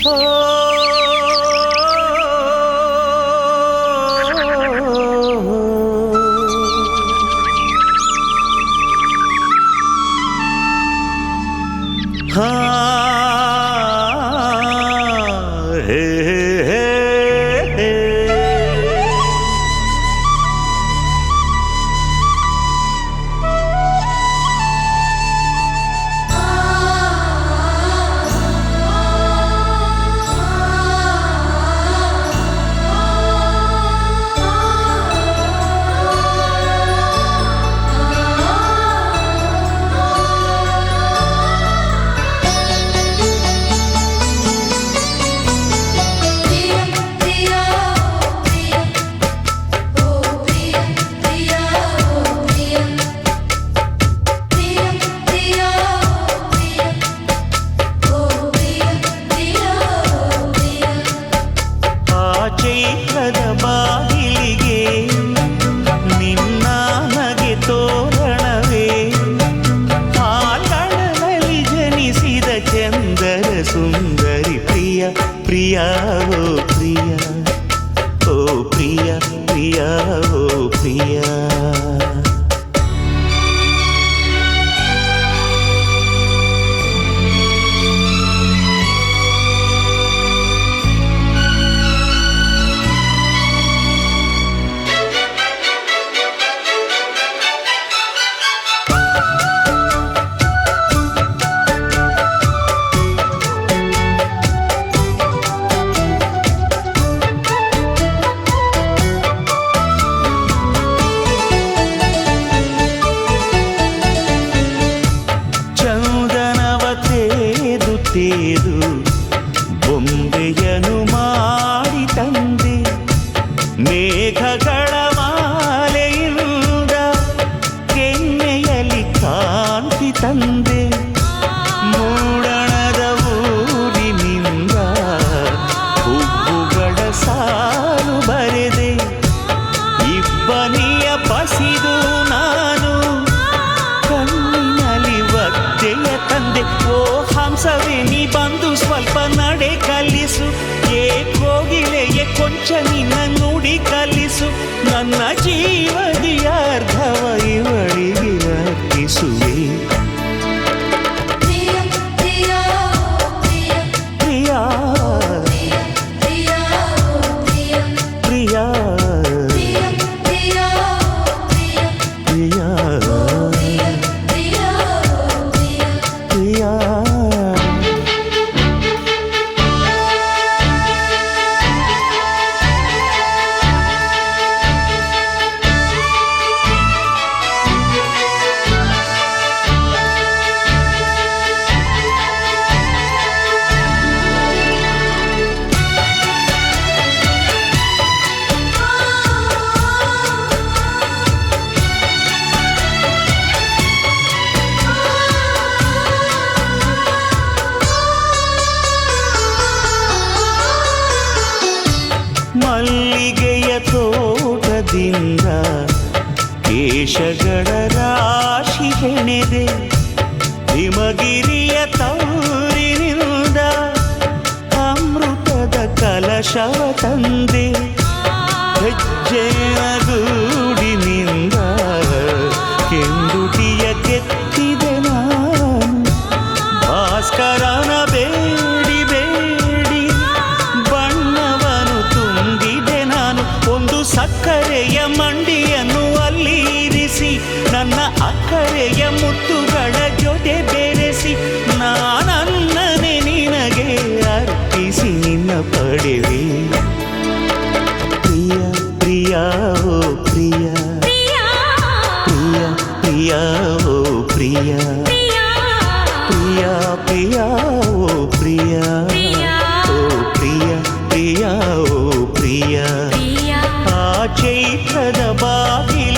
ಓ ಹಾ ಹೇ ಹೇ ಹೇ ಚೈತ್ರದ ಬಾಗಿಲಿಗೆ ನಿನ್ನ ನಗೆ ತೋರಣವೇ ಆಕಳದಲ್ಲಿ ಜನಿಸಿದ ಚಂದರ ಸುಂದರಿ ಪ್ರಿಯ ಪ್ರಿಯ ಓ ಪ್ರಿಯ ಓ ಪ್ರಿಯ ಪ್ರಿಯ ಓ ಪ್ರಿಯ ತೇದು ಬೊಂಬೆಯನು ಮಾಡಿ ತಂದೆ ಮೇಘಗಳ ಮಾಲೆಯಿಂದ ಕೆನ್ನೆಯಲ್ಲಿ ಕಾಂತಿ ತಂದೆ ಮೂಡಣದ ಊರಿನಿಂದ ಹೂವುಗಳ ಸಾಲು ಬರೆದೆ ಇಬ್ಬನಿಯ ಬಸಿದು ನಾನು ಕಣ್ಣಿನಲ್ಲಿ ಒತ್ತೆಯ ತಂದೆ ಓ ಹಂಸವೇ ನೀ ಬಂದು ಸ್ವಲ್ಪ ನಡೆ ಕಲಿಸು ಕೋಗಿಲೆಯೇ ಕೊಂಚ ನಿನ್ನ ನುಡಿ ಕಲಿಸು ನನ್ನ ಜೀವದಿಯ ಅರ್ಧವ ಇವಳಿಗೆ ಅರ್ಪಿಸುವೆ ಪ್ರಿಯ ಪ್ರಿಯ ಪ್ರಿಯ ಮಲ್ಲಿಗೆಯ ತೋಟದಿಂದ ಕೇಶಗಳ ರಾಶಿ ಹೆಣೆದೆ ಹಿಮಗಿರಿಯ ತೌರಿನಿಂದ ಅಮೃತದ ಕಲಶವ ತಂದೆ ಹೆಜ್ಜೆಯ ಗೂಡಿನಿಂದ ಕೆಂದುಟಿಯ ಕೆತ್ತಿದೆ ನಾನು ಭಾಸ್ಕರನ ಬೇಡಿ ಬೇಡಿ ಬಣ್ಣವನು ತುಂಬಿದೆ ನಾನು ಒಂದು ಸಕ್ಕರೆಯ ಮಂಡಿಯನ್ನು ಅಲ್ಲಿ ಇರಿಸಿ ನನ್ನ ಅಕ್ಕರೆಯ ಮುತ್ತುಗಳ ಜೊತೆ ಬೆರೆಸಿ ನಾನನ್ನನೆ ನಿನಗೆ ಅರ್ಪಿಸಿ ನಿನ್ನ ಪಡೆವೆ ಪ್ರಿಯ ಪ್ರಿಯ ಓ ಪ್ರಿಯ ಪ್ರಿಯ ಪ್ರಿಯ ಓ ಪ್ರಿಯ ಪ್ರಿಯ ಪ್ರಿಯ ಓ ಪ್ರಿಯ ಓ ಪ್ರಿಯ ಪ್ರಿಯ ಓ ಪ್ರಿಯ ಆ ಚೈತ್ರದ ಬಾಗಿಲು